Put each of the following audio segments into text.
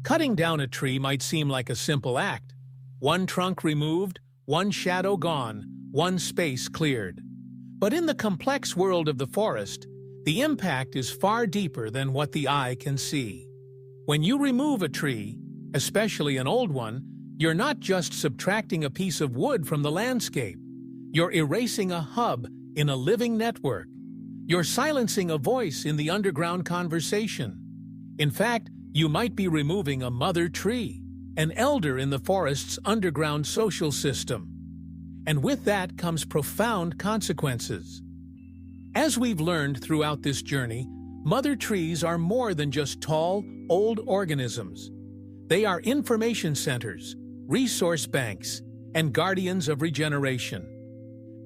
Cutting down a tree might seem like a simple act. One trunk removed, one shadow gone, one space cleared. But in the complex world of the forest, the impact is far deeper than what the eye can see. When you remove a tree, especially an old one, you're not just subtracting a piece of wood from the landscape. You're erasing a hub in a living network. You're silencing a voice in the underground conversation. In fact, you might be removing a mother tree, an elder in the forest's underground social system. And with that comes profound consequences. As we've learned throughout this journey, mother trees are more than just tall, old organisms. They are information centers, resource banks, and guardians of regeneration.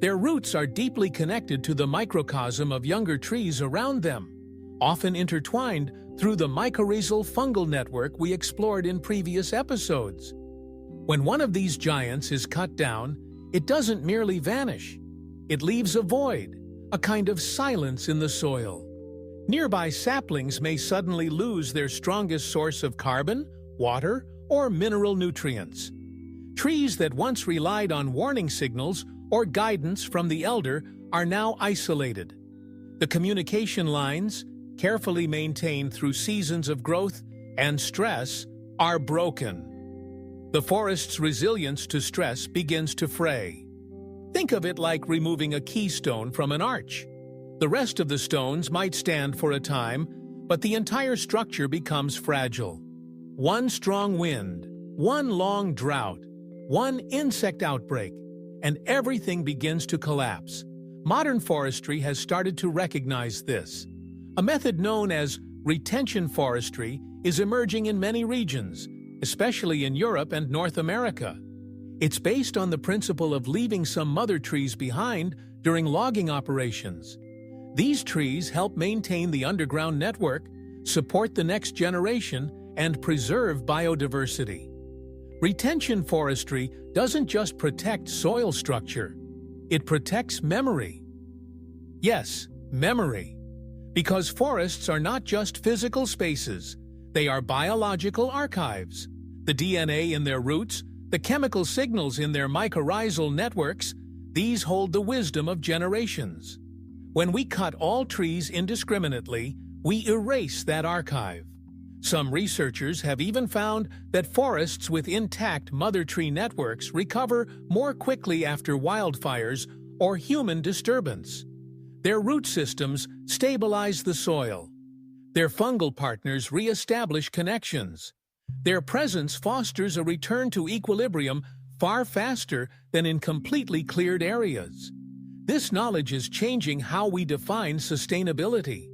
Their roots are deeply connected to the microcosm of younger trees around them, often intertwined through the mycorrhizal fungal network we explored in previous episodes. When one of these giants is cut down, it doesn't merely vanish. It leaves a void, a kind of silence in the soil. Nearby saplings may suddenly lose their strongest source of carbon, water, or mineral nutrients. Trees that once relied on warning signals or guidance from the elder are now isolated. The communication lines, carefully maintained through seasons of growth and stress, are broken. The forest's resilience to stress begins to fray. Think of it like removing a keystone from an arch. The rest of the stones might stand for a time, but the entire structure becomes fragile. One strong wind, one long drought, one insect outbreak, and everything begins to collapse. Modern forestry has started to recognize this. A method known as retention forestry is emerging in many regions, especially in Europe and North America. It's based on the principle of leaving some mother trees behind during logging operations. These trees help maintain the underground network, support the next generation, and preserve biodiversity. Retention forestry doesn't just protect soil structure, it protects memory. Yes, memory. Because forests are not just physical spaces, they are biological archives. The DNA in their roots, the chemical signals in their mycorrhizal networks, these hold the wisdom of generations. When we cut all trees indiscriminately, we erase that archive. Some researchers have even found that forests with intact mother tree networks recover more quickly after wildfires or human disturbance. Their root systems stabilize the soil. Their fungal partners re-establish connections. Their presence fosters a return to equilibrium far faster than in completely cleared areas. This knowledge is changing how we define sustainability.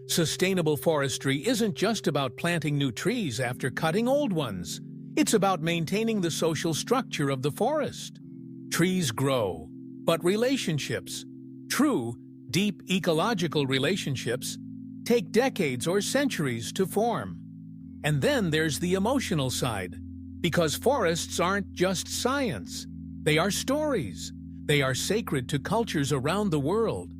Sustainable forestry isn't just about planting new trees after cutting old ones. It's about maintaining the social structure of the forest. Trees grow, but relationships, true, deep ecological relationships, take decades or centuries to form. And then there's the emotional side, because forests aren't just science. They are stories. They are sacred to cultures around the world.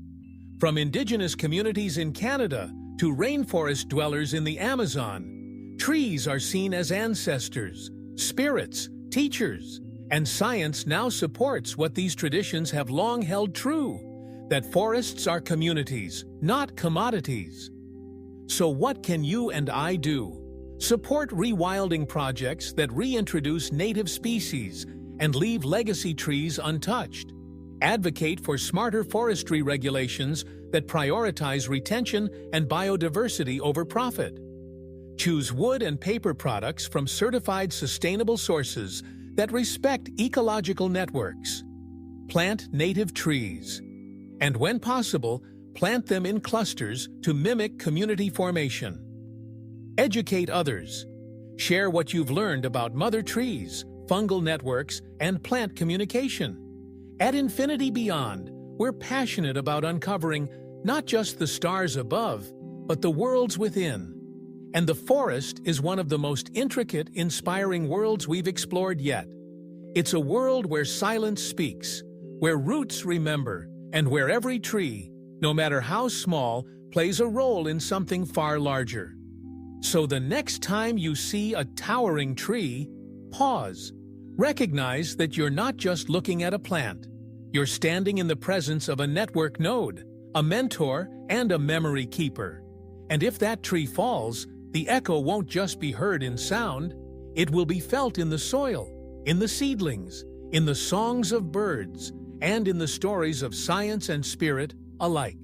From indigenous communities in Canada to rainforest dwellers in the Amazon, trees are seen as ancestors, spirits, teachers, and science now supports what these traditions have long held true, that forests are communities, not commodities. So what can you and I do? Support rewilding projects that reintroduce native species and leave legacy trees untouched. Advocate for smarter forestry regulations that prioritize retention and biodiversity over profit. Choose wood and paper products from certified sustainable sources that respect ecological networks. Plant native trees. And when possible, plant them in clusters to mimic community formation. Educate others. Share what you've learned about mother trees, fungal networks, and plant communication. At Infinity Beyond, we're passionate about uncovering not just the stars above, but the worlds within. And the forest is one of the most intricate, inspiring worlds we've explored yet. It's a world where silence speaks, where roots remember, and where every tree, no matter how small, plays a role in something far larger. So the next time you see a towering tree, pause. Recognize that you're not just looking at a plant. You're standing in the presence of a network node, a mentor, and a memory keeper. And if that tree falls, the echo won't just be heard in sound, it will be felt in the soil, in the seedlings, in the songs of birds, and in the stories of science and spirit alike.